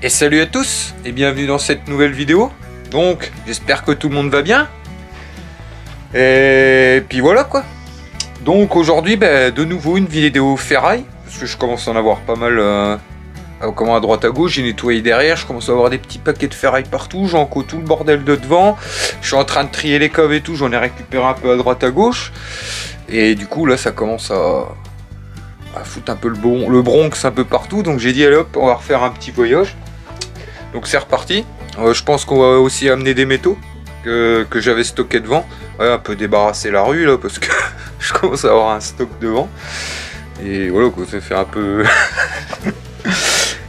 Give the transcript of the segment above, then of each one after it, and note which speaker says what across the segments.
Speaker 1: Et salut à tous et bienvenue dans cette nouvelle vidéo. Donc j'espère que tout le monde va bien. Et puis voilà quoi. Donc aujourd'hui de nouveau une vidéo ferraille. Parce que je commence à en avoir pas mal à droite à gauche. J'ai nettoyé derrière, je commence à avoir des petits paquets de ferraille partout. J'en enco tout le bordel de devant. Je suis en train de trier les caves et tout, j'en ai récupéré un peu à droite à gauche. Et du coup là ça commence à foutre un peu le Bronx un peu partout. Donc j'ai dit allez hop, on va refaire un petit voyage. Donc c'est reparti. Je pense qu'on va aussi amener des métaux que j'avais stocké devant. Ouais, un peu débarrasser la rue là parce que je commence à avoir un stock devant. Et voilà quoi, ça fait un peu...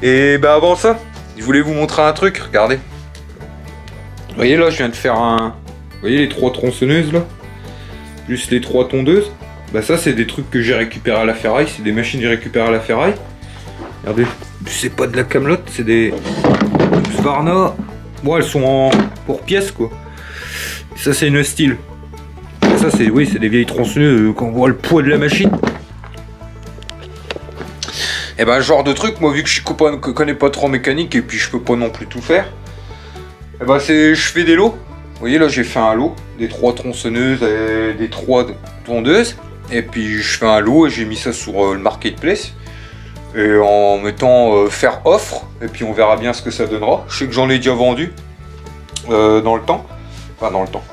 Speaker 1: Et avant ça, je voulais vous montrer un truc, regardez. Vous voyez là, je viens de faire un... Vous voyez les 3 tronçonneuses là, plus les 3 tondeuses. Ça c'est des trucs que j'ai récupéré à la ferraille, c'est des machines que j'ai récupérées à la ferraille. Regardez, c'est pas de la camelote, c'est des Sparna. Bon, elles sont pour pièces quoi. Et ça c'est une style. Et ça c'est, oui, c'est des vieilles tronçonneuses quand on voit le poids de la machine. Et ce genre de truc, moi vu que je connais pas trop en mécanique et puis je peux pas non plus tout faire. Je fais des lots. Vous voyez là j'ai fait un lot, des 3 tronçonneuses et des 3 tondeuses. Et puis je fais un lot et j'ai mis ça sur le marketplace. Et en mettant faire offre, et puis on verra bien ce que ça donnera. Je sais que j'en ai déjà vendu dans le temps. Enfin dans le temps.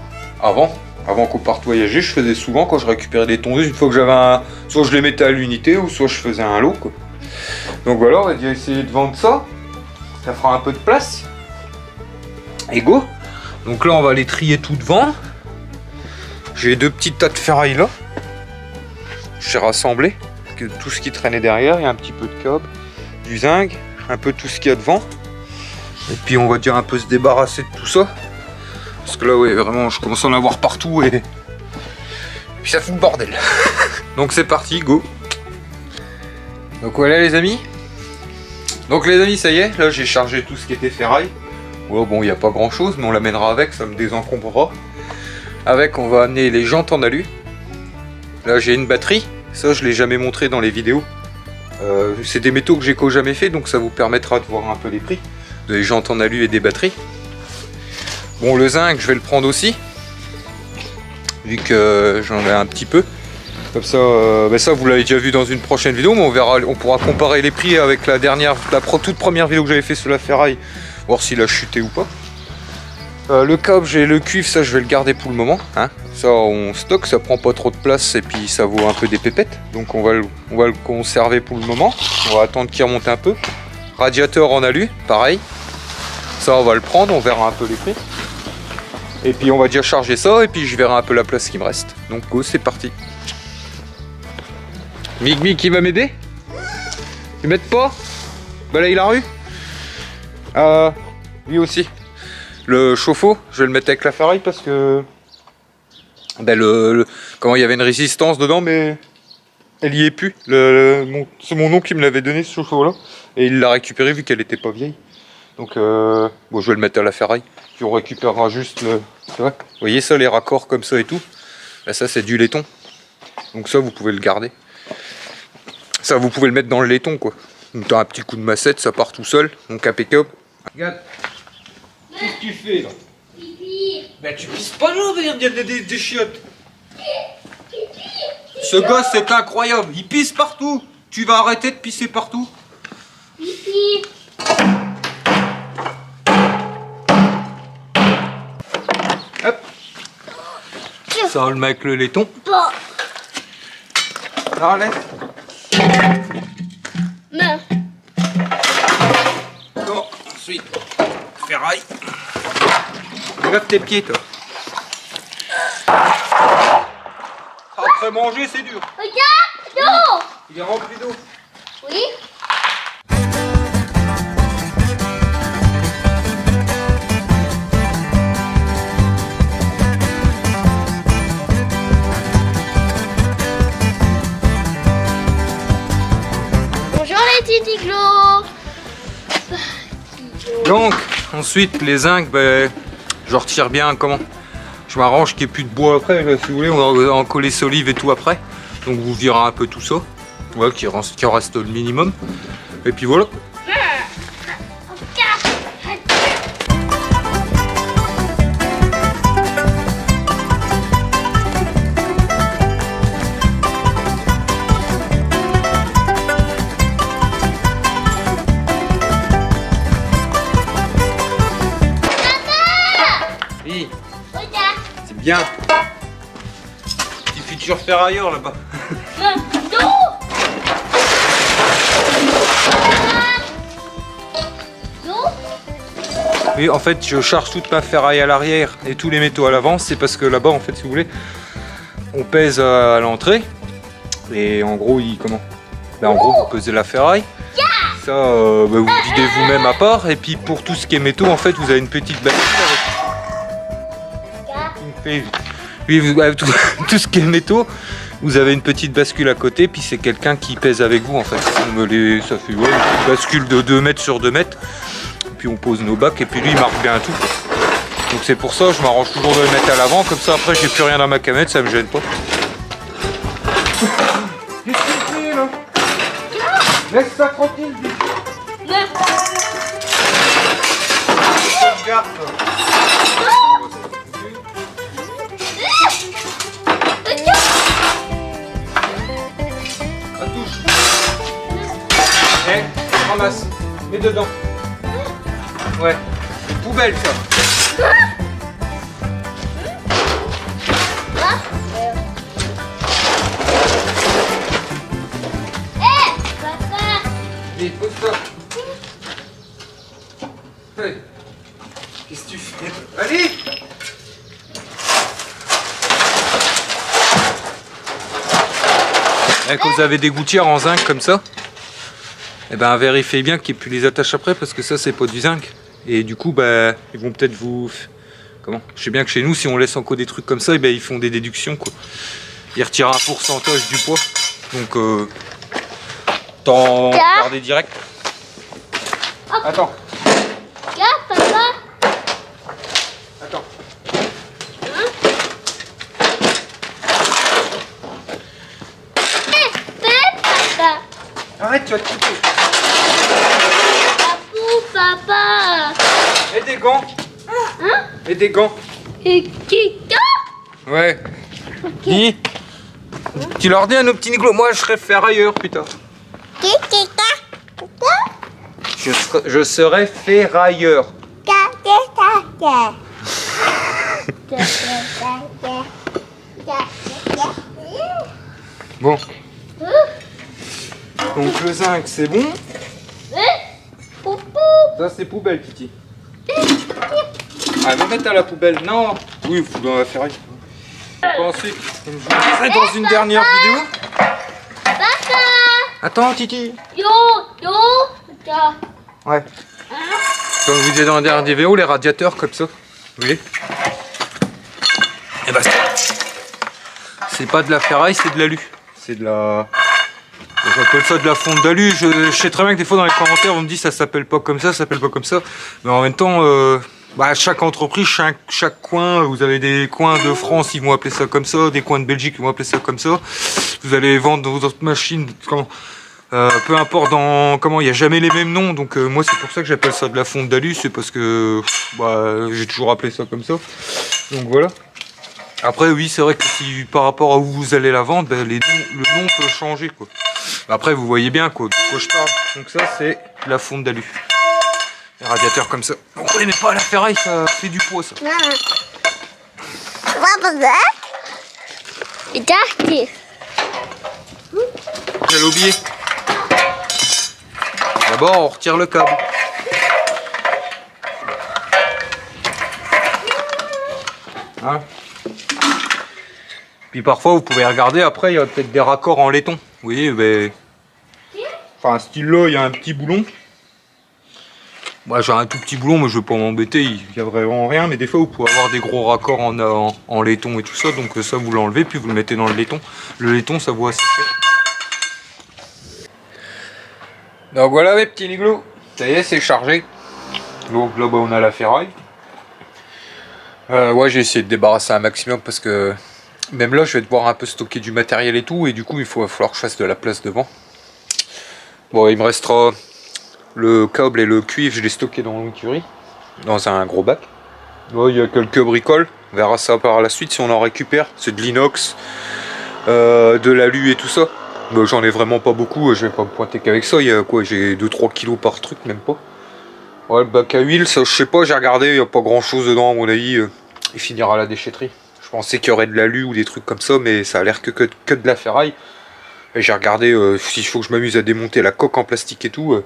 Speaker 1: Avant qu'on parte voyager, je faisais souvent quand je récupérais des tondeuses, une fois que j'avais un... Soit je les mettais à l'unité, ou soit je faisais un lot quoi. Donc voilà, on va déjà essayer de vendre ça. Ça fera un peu de place. Et go. Donc là on va les trier tout devant. J'ai 2 petits tas de ferraille là. J'ai rassemblé tout ce qui traînait derrière. Il y a un petit peu de câble, du zinc, un peu tout ce qu'il y a devant. Et puis on va déjà un peu se débarrasser de tout ça. Parce que là ouais vraiment je commence à en avoir partout et puis ça fout le bordel. Donc c'est parti, go. Donc voilà les amis. Donc les amis ça y est, là j'ai chargé tout ce qui était ferraille. Ouais, bon il n'y a pas grand chose mais on l'amènera avec, ça me désencombrera. Avec on va amener les jantes en alu. Là j'ai une batterie, ça je l'ai jamais montré dans les vidéos. C'est des métaux que j'ai jamais fait donc ça vous permettra de voir un peu les prix. Des jantes en alu et des batteries. Bon le zinc je vais le prendre aussi. Vu que j'en ai un petit peu. Comme ça, ça vous l'avez déjà vu dans une prochaine vidéo, mais on verra, on pourra comparer les prix avec la toute première vidéo que j'avais fait sur la ferraille, voir s'il a chuté ou pas. Le câble, j'ai le cuivre, ça je vais le garder pour le moment. Hein. Ça on stocke, ça prend pas trop de place et puis ça vaut un peu des pépettes. Donc on va le conserver pour le moment. On va attendre qu'il remonte un peu. Radiateur en alu, pareil. Ça on va le prendre, on verra un peu les prix. Et puis on va déjà charger ça et puis je verrai un peu la place qui me reste. Donc go, c'est parti. Mig qui va m'aider? Tu m'aides pas? Balaye la rue? Lui aussi. Le chauffe-eau, je vais le mettre avec la ferraille parce que... comment il y avait une résistance dedans mais... Elle y est plus. C'est mon oncle qui me l'avait donné ce chauffe-eau là. Et il l'a récupéré vu qu'elle était pas vieille. Donc bon, je vais le mettre à la ferraille. Puis on récupérera juste le... Vous voyez ça, les raccords comme ça et tout. Ça c'est du laiton. Donc ça vous pouvez le garder. Ça vous pouvez le mettre dans le laiton quoi. Donc t'as un petit coup de massette, ça part tout seul. Donc impeccable. Regarde. Qu'est-ce que tu fais là? Pipi. Tu pisses pas là, il y a des chiottes. Ce gosse c'est incroyable, il pisse partout. Tu vas arrêter de pisser partout. Pipi. Hop. Ça le met avec le laiton. Non, laisse. Non. Bon, ensuite, ferraille. Regarde tes pieds, toi. Après manger, c'est dur.
Speaker 2: Regarde, l'eau.
Speaker 1: Il est rempli d'eau.
Speaker 2: Oui.
Speaker 1: Donc ensuite les zincs, je retire bien comment. Je m'arrange qu'il n'y ait plus de bois après, là, si vous voulez, on va en coller solive et tout après. Donc vous verrez un peu tout ça. Voilà, qu'il en reste le minimum. Et puis voilà. Bien. Petit futur ferrailleur là-bas.
Speaker 2: Non.
Speaker 1: Oui, en fait, je charge toute ma ferraille à l'arrière et tous les métaux à l'avant. C'est parce que là-bas, en fait, si vous voulez, on pèse à l'entrée. Et en gros, en gros, vous pesez la ferraille. Ça, vous videz vous-même à part. Et puis, pour tout ce qui est métaux, en fait, vous avez une petite bascule avec... Oui, tout ce qui est métaux, vous avez une petite bascule à côté. Puis, c'est quelqu'un qui pèse avec vous, en fait. Ça fait une petite bascule de 2 mètres sur 2 mètres. Puis on pose nos bacs et puis lui il marque bien tout. Donc c'est pour ça je m'arrange toujours de le mettre à l'avant, comme ça après j'ai plus rien dans ma camionette, ça me gêne pas. Qu'est-ce que tu fais là? Laisse ça tranquille. Regarde ça. Touche. Ramasse. Mets dedans. Ouais, une poubelle ça.
Speaker 2: Papa.
Speaker 1: Allez, pose ça. Hey. Qu'est-ce que tu fais? Allez. Quand vous avez des gouttières en zinc comme ça, et ben vérifiez bien qu'il n'y ait plus les attaches après parce que ça c'est pas du zinc. Et du coup, bah, ils vont peut-être vous... Comment? Je sais bien que chez nous, si on laisse encore des trucs comme ça, et ben, ils font des déductions, quoi. Ils retirent un pourcentage du poids. Donc, t'en regardez direct. Attends.
Speaker 2: Regarde, papa.
Speaker 1: Attends.
Speaker 2: Papa.
Speaker 1: Arrête, tu vas te couper.
Speaker 2: Papa.
Speaker 1: Et des gants.
Speaker 2: Hein?
Speaker 1: Et des gants.
Speaker 2: Et Kika?
Speaker 1: Ouais. Dis. Tu leur dis à nos petits néglos, moi je serai ferrailleur, putain. Je serai ferrailleur. Bon. Donc le zinc c'est bon. Ça c'est poubelle, Titi. Ah, va mettre à la poubelle. Non. Oui, il faut dans la ferraille. Ensuite, comme je vous disais dans une dernière vidéo.
Speaker 2: Papa.
Speaker 1: Attends, Titi.
Speaker 2: Yo.
Speaker 1: Ouais. Comme je vous disais dans la dernière vidéo, les radiateurs comme ça. Vous voyez? Et bah c'est pas de la ferraille, c'est de l'alu. C'est de la... J'appelle ça de la fonte d'alu. Je sais très bien que des fois dans les commentaires on me dit ça s'appelle pas comme ça, ça s'appelle pas comme ça. Mais en même temps, chaque entreprise, chaque coin, vous avez des coins de France, ils vont appeler ça comme ça, des coins de Belgique, ils vont appeler ça comme ça. Vous allez vendre vos autres machines, peu importe comment, il n'y a jamais les mêmes noms. Donc moi c'est pour ça que j'appelle ça de la fonte d'alu, c'est parce que j'ai toujours appelé ça comme ça. Donc voilà. Après oui c'est vrai que si par rapport à où vous allez la vendre, le nom peut changer quoi. Après vous voyez bien quoi, de quoi je parle. Donc ça c'est la fonte d'alu. Les radiateurs comme ça. Donc oui mais pas à la ferraille, ça fait du poids ça. J'allais oublier. D'abord on retire le câble. Hein? Puis parfois vous pouvez regarder, après il y a peut-être des raccords en laiton. Vous voyez, enfin style là il y a un petit boulon. Moi j'ai un tout petit boulon, mais je vais pas m'embêter, il n'y a vraiment rien. Mais des fois vous pouvez avoir des gros raccords en laiton et tout ça. Donc ça vous l'enlevez puis vous le mettez dans le laiton. Le laiton ça vaut assez cher. Donc voilà mes petits liglots. Ça y est c'est chargé. Donc là on a la ferraille. Ouais j'ai essayé de débarrasser un maximum parce que même là je vais devoir un peu stocker du matériel et tout, et du coup il va falloir que je fasse de la place devant. Bon il me restera le câble et le cuivre, je l'ai stocké dans l'écurie, dans un gros bac. Là il y a quelques bricoles, on verra ça par la suite si on en récupère, c'est de l'inox, de l'alu et tout ça. J'en ai vraiment pas beaucoup, je vais pas me pointer qu'avec ça, il y a quoi, j'ai 2-3 kilos par truc, même pas. Ouais le bac à huile, ça je sais pas, j'ai regardé, il n'y a pas grand chose dedans à mon avis, il finira à la déchetterie. Je pensais qu'il y aurait de l'alu ou des trucs comme ça, mais ça a l'air que de la ferraille. Et j'ai regardé s'il faut que je m'amuse à démonter la coque en plastique et tout.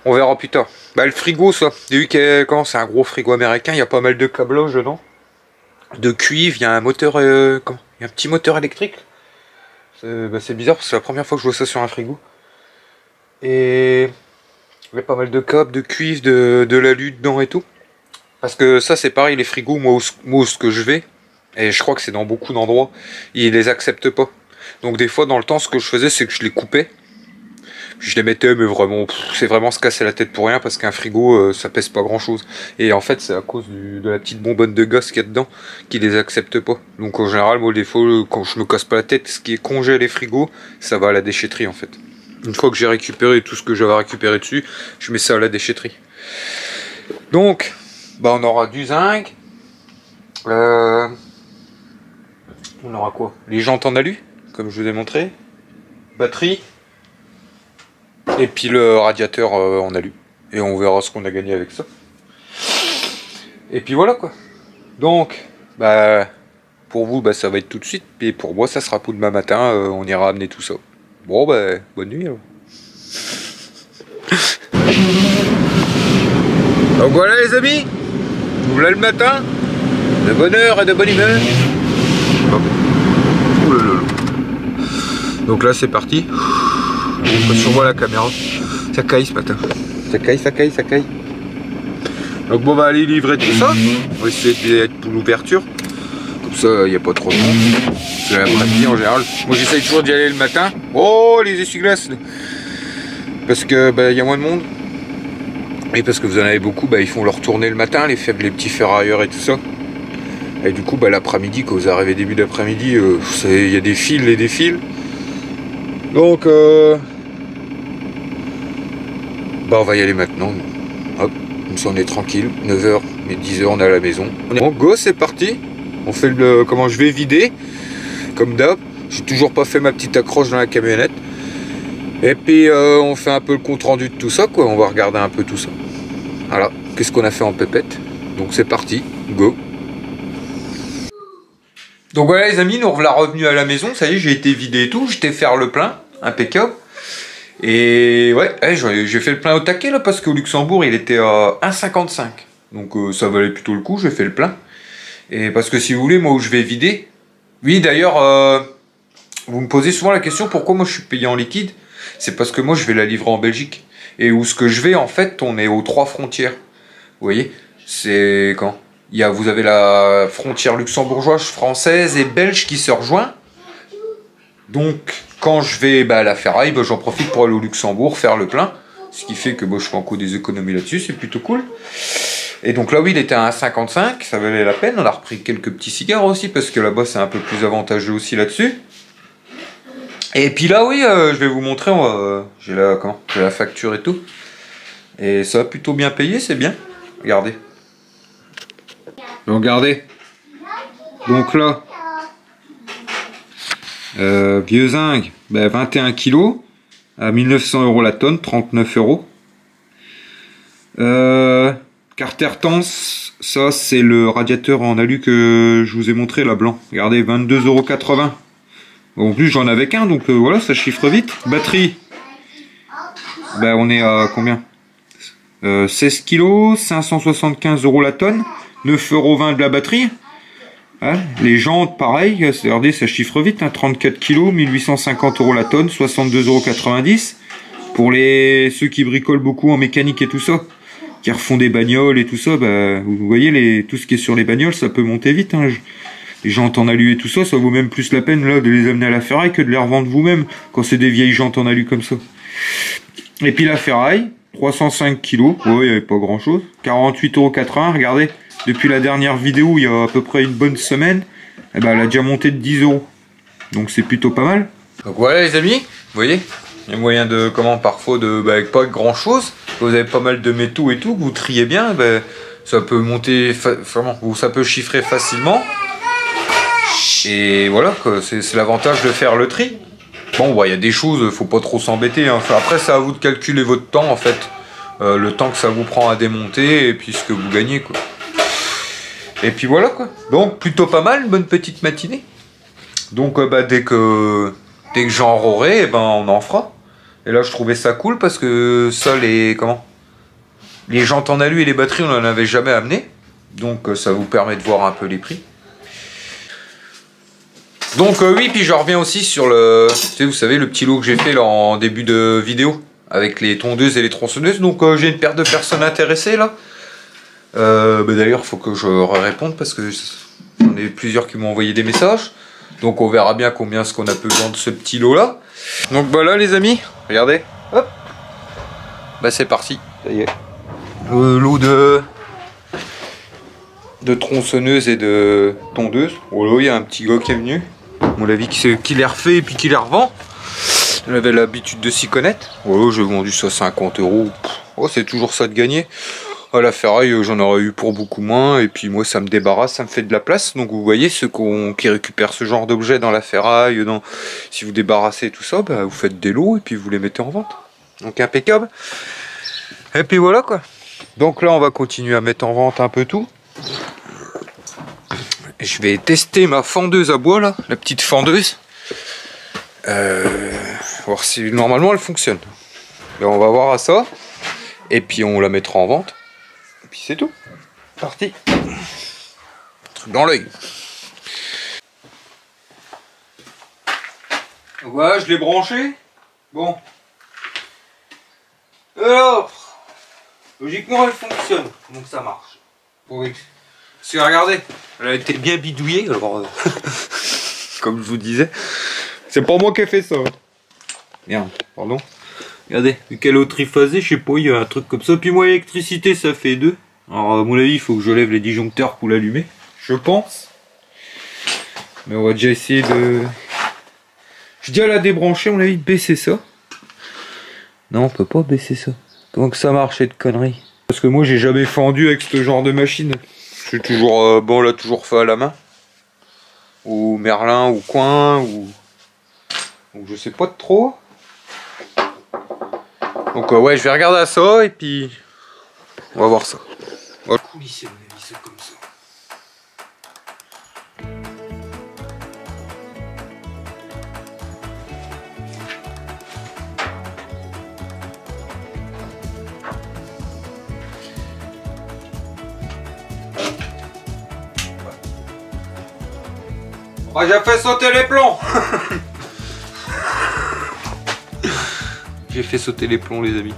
Speaker 1: On verra plus tard. Bah le frigo, ça. J'ai vu que c'est un gros frigo américain, il y a pas mal de câblage dedans. De cuivre, il y a un moteur, il y a un petit moteur électrique. C'est bizarre parce que c'est la première fois que je vois ça sur un frigo. Et il y a pas mal de câbles, de cuivre, de l'alu dedans et tout. Parce que ça c'est pareil, les frigos, moi où ce que je vais, et je crois que c'est dans beaucoup d'endroits, ils les acceptent pas. Donc des fois dans le temps, ce que je faisais, c'est que je les coupais. Je les mettais, mais vraiment, c'est vraiment se casser la tête pour rien, parce qu'un frigo, ça pèse pas grand chose. Et en fait, c'est à cause de la petite bonbonne de gaz qu'il y a dedans, qui les accepte pas. Donc en général, moi, des fois, quand je me casse pas la tête, ce qui est congèle les frigos, ça va à la déchetterie en fait. Une fois que j'ai récupéré tout ce que j'avais récupéré dessus, je mets ça à la déchetterie. Donc, bah on aura du zinc. On aura quoi? Les jantes en alu, comme je vous ai montré. Batterie. Et puis le radiateur en alu. Et on verra ce qu'on a gagné avec ça. Et puis voilà quoi. Donc, bah, pour vous, bah, ça va être tout de suite. Et pour moi, ça sera pour demain matin. On ira amener tout ça. Bon, bah, bonne nuit alors. Donc voilà les amis. Voilà le matin. De bonne heure et de bonne humeur. Ouh là là. Donc là, c'est parti. On voit la caméra, ça caille ce matin, ça caille. Donc bon, on va aller livrer tout ça, on va essayer d'être pour l'ouverture, comme ça il n'y a pas trop de monde, c'est l'après-midi en général. Moi j'essaye toujours d'y aller le matin, oh les essuie-glaces, parce que bah, y a moins de monde, et parce que vous en avez beaucoup, bah, ils font leur tournée le matin, les petits ferrailleurs et tout ça. Et du coup bah, l'après-midi, quand vous arrivez début d'après-midi, il y a des fils et des fils. Donc bah on va y aller maintenant. Hop, comme ça on est tranquille. 9h, mais 10h on est à la maison. Bon go, c'est parti. On fait comment je vais vider. Comme d'hab. J'ai toujours pas fait ma petite accroche dans la camionnette. Et puis on fait un peu le compte rendu de tout ça quoi. On va regarder un peu tout ça. Voilà, qu'est-ce qu'on a fait en pépette. Donc c'est parti, go. Donc voilà les amis, nous voilà revenus à la maison. Ça y est, j'ai été vidé et tout. J'étais faire le plein, impeccable. Et ouais, j'ai fait le plein au taquet là parce qu'au Luxembourg il était à 1,55. Donc ça valait plutôt le coup, j'ai fait le plein. Et parce que si vous voulez, moi où je vais vider. Oui d'ailleurs, vous me posez souvent la question pourquoi moi je suis payé en liquide. C'est parce que moi je vais la livrer en Belgique. Et où ce que je vais en fait, on est aux 3 frontières. Vous voyez, c'est quand vous avez la frontière luxembourgeoise, française et belge qui se rejoint. Donc quand je vais à la ferraille, bah, j'en profite pour aller au Luxembourg faire le plein. Ce qui fait que bah, je fais encore des économies là-dessus, c'est plutôt cool. Et donc là oui, il était à 1,55, ça valait la peine. On a repris quelques petits cigares aussi, parce que là-bas c'est un peu plus avantageux aussi là-dessus. Et puis là oui, je vais vous montrer, j'ai la facture et tout. Et ça va plutôt bien payer, c'est bien. Regardez. Donc regardez. Donc là, vieux zinc, 21 kg à 1900 € la tonne, 39 €. Carter Tense, ça c'est le radiateur en alu que je vous ai montré là, blanc. Regardez, 22,80 €. En plus j'en avais qu'un, donc voilà, ça chiffre vite. Batterie, on est à combien? 16 kg, 575 € la tonne, 9,20 € de la batterie. Hein, les jantes, pareil, regardez, ça chiffre vite, hein, 34 kg, 1850 € la tonne, 62,90 €. Pour ceux qui bricolent beaucoup en mécanique et tout ça, qui refont des bagnoles et tout ça, vous voyez, tout ce qui est sur les bagnoles, ça peut monter vite. Hein. Les jantes en alu et tout ça, ça vaut même plus la peine là de les amener à la ferraille que de les revendre vous-même, quand c'est des vieilles jantes en alu comme ça. Et puis la ferraille, 305 kg, ouais, il n'y avait pas grand chose, 48,80 €, regardez. Depuis la dernière vidéo, il y a à peu près une bonne semaine, elle a déjà monté de 10 €. Donc c'est plutôt pas mal. Donc voilà les amis, vous voyez, il y a moyen de, parfois, avec pas grand chose, vous avez pas mal de métaux et tout, que vous triez bien, ça peut monter, vraiment, ça peut chiffrer facilement. Et voilà, c'est l'avantage de faire le tri. Bon, il y a des choses, faut pas trop s'embêter. Hein. Après, c'est à vous de calculer votre temps, en fait. Le temps que ça vous prend à démonter et puis ce que vous gagnez, quoi. Et puis voilà quoi. Donc plutôt pas mal, bonne petite matinée. Donc dès que j'en aurai, eh ben, on en fera. Et là je trouvais ça cool parce que ça les jantes en alu et les batteries on n'en avait jamais amené. Donc ça vous permet de voir un peu les prix. Donc oui, puis je reviens aussi sur le, vous savez, le petit lot que j'ai fait là en début de vidéo avec les tondeuses et les tronçonneuses. Donc j'ai une paire de personnes intéressées là. D'ailleurs, il faut que je réponde parce que j'en ai plusieurs qui m'ont envoyé des messages. Donc on verra bien combien est-ce qu'on a besoin de ce petit lot là. Donc voilà les amis, regardez. Hop. Bah c'est parti, ça y est. Le lot de tronçonneuses et de tondeuses. Oh là, il y a un petit gars qui est venu. À mon avis qui les refait et puis qui les revend. On avait l'habitude de s'y connaître. Oh, j'ai vendu ça 50 €. Oh, c'est toujours ça de gagner. À la ferraille, j'en aurais eu pour beaucoup moins. Et puis moi, ça me débarrasse, ça me fait de la place. Donc vous voyez, ceux qui récupèrent ce genre d'objets dans la ferraille, si vous débarrassez tout ça, bah, vous faites des lots et puis vous les mettez en vente. Donc impeccable. Et puis voilà quoi. Donc là, on va continuer à mettre en vente un peu tout. Et je vais tester ma fendeuse à bois là, la petite fendeuse. Voir si normalement elle fonctionne. Là, on va voir à ça. Et puis on la mettra en vente. Et puis c'est tout. Parti. Truc dans l'œil. Voilà, je l'ai branché. Bon. Alors, logiquement elle fonctionne. Donc ça marche. Parce que regardez, elle a été bien bidouillée. Alors, comme je vous disais. C'est pas moi qui ai fait ça. Merde, pardon. Regardez, vu qu'elle est triphasée, je sais pas, il y a un truc comme ça. Puis moi, l'électricité, ça fait 2. Alors, à mon avis, il faut que je lève les disjoncteurs pour l'allumer. Je pense. Mais on va déjà essayer de... Je dis à la débrancher, à mon avis, de baisser ça. Non, on peut pas baisser ça. Donc ça marche, cette connerie. Parce que moi, j'ai jamais fendu avec ce genre de machine. C'est toujours... bon, on l'a toujours fait à la main. Ou Merlin, ou Coin, ou je sais pas trop. Donc ouais, je vais regarder à ça et puis on va voir ça. Voilà. Coulisser, on a mis ça comme ça. Bah, j'ai fait sauter les plombs. J'ai fait sauter les plombs les amis.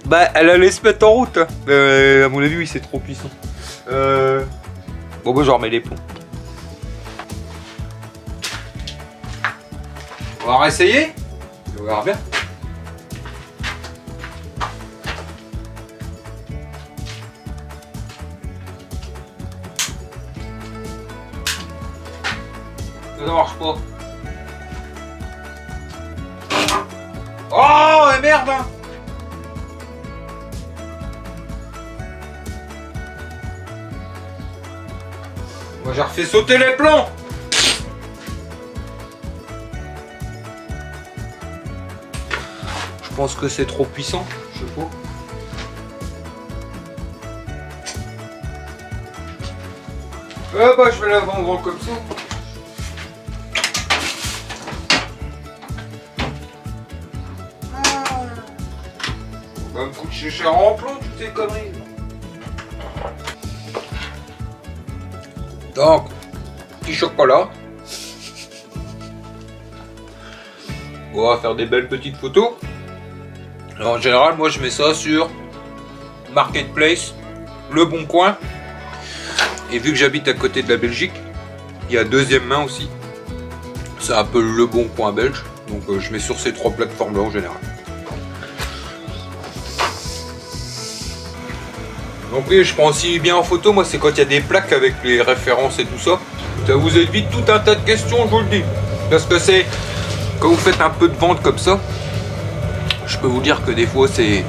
Speaker 1: Bah elle allait se mettre en route. À mon avis oui c'est trop puissant. Bon bah je remets les plombs. On va réessayer. On verra bien. Ça marche pas. Oh merde hein. Moi j'ai refait sauter les plombs. Je pense que c'est trop puissant, je sais pas. Bah je vais la vendre comme ça. Ça me coûte cher en plomb toutes ces conneries. Donc, petit chocolat. On va faire des belles petites photos. Alors, en général, moi je mets ça sur Marketplace, Le Bon Coin. Et vu que j'habite à côté de la Belgique, il y a Deuxième Main aussi. C'est un peu Le Bon Coin belge. Donc je mets sur ces 3 plateformes là en général. Donc oui, je prends aussi bien en photo, moi c'est quand il y a des plaques avec les références et tout ça. Ça vous évite tout un tas de questions, je vous le dis. Parce que c'est, quand vous faites un peu de vente comme ça, je peux vous dire que des fois c'est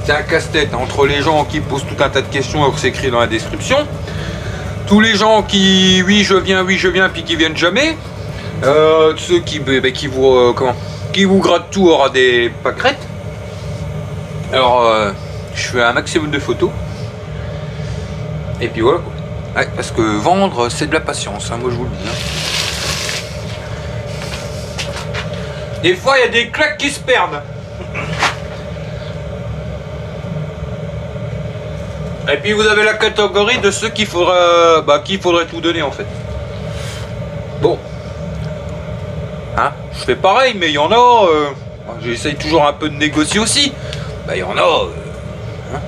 Speaker 1: un casse-tête entre les gens qui posent tout un tas de questions alors que c'est écrit dans la description. Tous les gens qui, oui je viens, puis qui viennent jamais. Ceux qui vous grattent tout aura des pâquerettes. Alors je fais un maximum de photos. Et puis voilà quoi. Ouais, parce que vendre c'est de la patience, hein, moi je vous le dis. Hein. Des fois il y a des claques qui se perdent. Et puis vous avez la catégorie de ceux qu'il faudrait tout donner en fait. Bon. Hein, je fais pareil, mais il y en a. J'essaye toujours un peu de négocier aussi. Bah il y en a. Hein,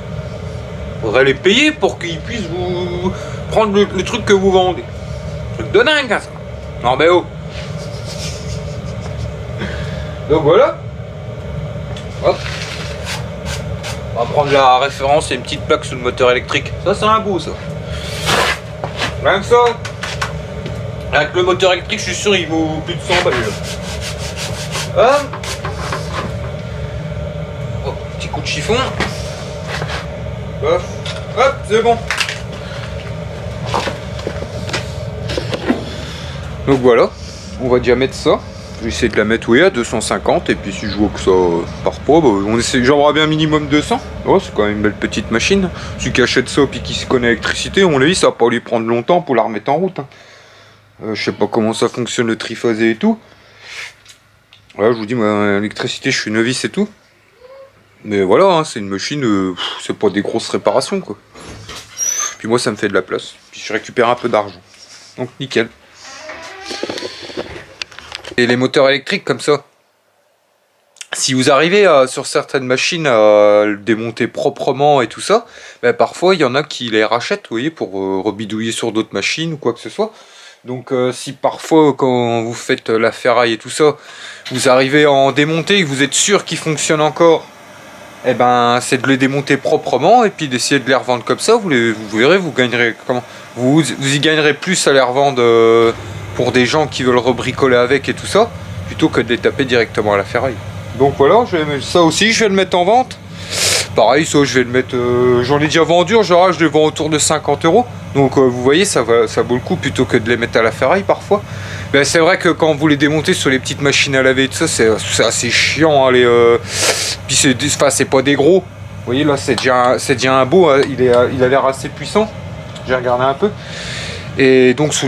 Speaker 1: faudrait les payer pour qu'ils puissent vous prendre le truc que vous vendez. Truc de dingue hein, ça. Non mais oh. Donc voilà. Hop. On va prendre la référence et une petite plaque sous le moteur électrique. Ça c'est un beau ça. Rien que ça. Avec le moteur électrique, je suis sûr il vaut plus de 100 balles. Hop. Oh, petit coup de chiffon. Hop, hop, c'est bon. Donc voilà, on va déjà mettre ça. Je vais essayer de la mettre oui, à 250 et puis si je vois que ça part pas, bah, j'aimerais bien minimum 200. Oh, c'est quand même une belle petite machine. Celui qui achète ça et qui se connaît l'électricité, on l'a dit, ça va pas lui prendre longtemps pour la remettre en route. Hein. Je sais pas comment ça fonctionne le triphasé et tout. Voilà, je vous dis, moi, l'électricité, je suis novice et tout. Mais voilà, hein, c'est une machine, c'est pas des grosses réparations quoi. Puis moi, ça me fait de la place. Puis je récupère un peu d'argent. Donc nickel. Et les moteurs électriques comme ça, si vous arrivez sur certaines machines à le démonter proprement et tout ça, ben parfois il y en a qui les rachètent, vous voyez, pour rebidouiller sur d'autres machines ou quoi que ce soit. Donc si parfois quand vous faites la ferraille et tout ça, vous arrivez à en démonter et que vous êtes sûr qu'ils fonctionnent encore, eh ben c'est de les démonter proprement et puis d'essayer de les revendre comme ça. Vous verrez, vous gagnerez comment vous y gagnerez plus à les revendre pour des gens qui veulent rebricoler avec et tout ça, plutôt que de les taper directement à la ferraille. Donc voilà, ça aussi je vais le mettre en vente. Pareil, ça je vais le mettre, j'en ai déjà vendu, en général je les vends autour de 50 €. Donc vous voyez, ça vaut le coup plutôt que de les mettre à la ferraille parfois. Ben, c'est vrai que quand vous les démontez sur les petites machines à laver et tout ça, c'est assez chiant. Hein, puis c'est pas des gros. Vous voyez là, c'est déjà un beau, hein, il a l'air assez puissant. J'ai regardé un peu. Et donc sous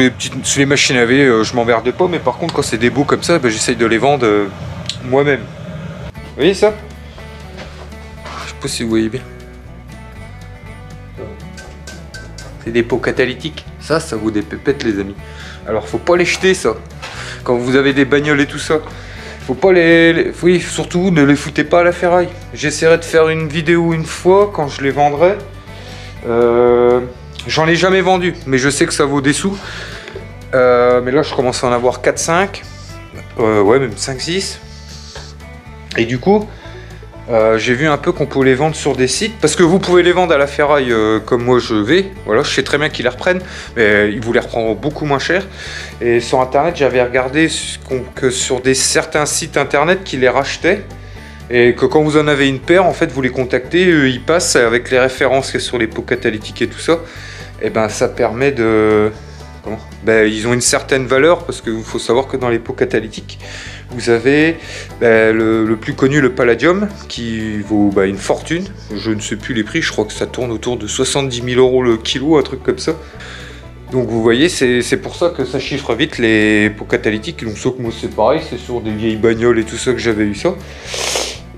Speaker 1: les machines à laver, je m'emmerde pas, mais par contre quand c'est des beaux comme ça, ben, j'essaye de les vendre moi-même. Vous voyez ça? Je sais pas si vous voyez bien. C'est des pots catalytiques. Ça vaut des pépettes les amis. Alors faut pas les jeter ça. Quand vous avez des bagnoles et tout ça, faut pas oui, surtout ne les foutez pas à la ferraille. J'essaierai de faire une vidéo une fois quand je les vendrai. J'en ai jamais vendu, mais je sais que ça vaut des sous. Mais là je commence à en avoir 4-5. Ouais, même 5-6. Et du coup, j'ai vu un peu qu'on pouvait les vendre sur des sites. Parce que vous pouvez les vendre à la ferraille comme moi je vais. Voilà, je sais très bien qu'ils les reprennent. Mais ils vous les reprendront beaucoup moins cher. Et sur internet, j'avais regardé que sur certains sites internet qui les rachetaient. Et que quand vous en avez une paire, en fait, vous les contactez, ils passent avec les références qu'il y a sur les pots catalytiques et tout ça. Et ben ça permet de... Comment ? Ben, ils ont une certaine valeur parce qu'il faut savoir que dans les pots catalytiques, vous avez le plus connu, le palladium, qui vaut une fortune. Je ne sais plus les prix, je crois que ça tourne autour de 70 000 € le kilo, un truc comme ça. Donc vous voyez, c'est pour ça que ça chiffre vite les pots catalytiques. Donc sauf que moi c'est pareil, c'est sur des vieilles bagnoles et tout ça que j'avais eu ça.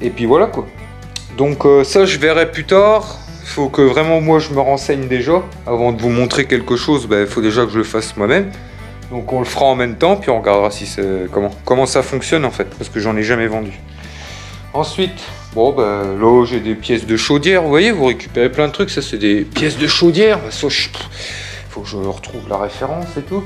Speaker 1: Et puis voilà quoi. Donc ça je verrai plus tard. Il faut que vraiment moi je me renseigne déjà. Avant de vous montrer quelque chose, il faut déjà que je le fasse moi-même. Donc on le fera en même temps, puis on regardera si comment ça fonctionne en fait, parce que j'en ai jamais vendu. Ensuite, bon là j'ai des pièces de chaudière, vous voyez, vous récupérez plein de trucs, ça c'est des pièces de chaudière. Ça, faut que je retrouve la référence et tout.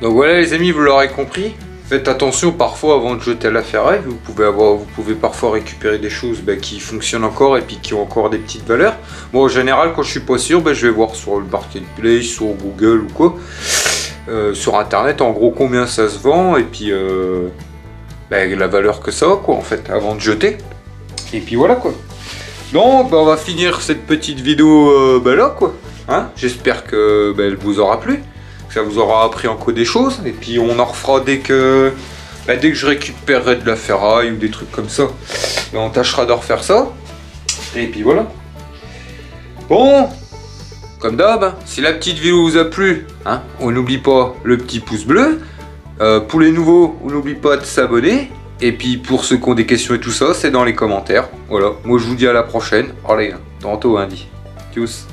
Speaker 1: Donc voilà les amis, vous l'aurez compris. Faites attention parfois avant de jeter à la ferraille, vous pouvez parfois récupérer des choses qui fonctionnent encore et puis qui ont encore des petites valeurs. Bon en général quand je suis pas sûr, je vais voir sur le marketplace, sur Google ou quoi, sur internet en gros combien ça se vend et puis la valeur que ça a quoi en fait avant de jeter. Et puis voilà quoi. Donc on va finir cette petite vidéo là quoi. Hein, j'espère que elle vous aura plu. Ça vous aura appris encore des choses et puis on en refera dès que je récupérerai de la ferraille ou des trucs comme ça. On tâchera de refaire ça et puis voilà. Bon, comme d'hab, hein, si la petite vidéo vous a plu, hein, on n'oublie pas le petit pouce bleu. Pour les nouveaux, on n'oublie pas de s'abonner. Et puis pour ceux qui ont des questions et tout ça, c'est dans les commentaires. Voilà, moi je vous dis à la prochaine. Allez, tantôt, hein, dit. Tchuss.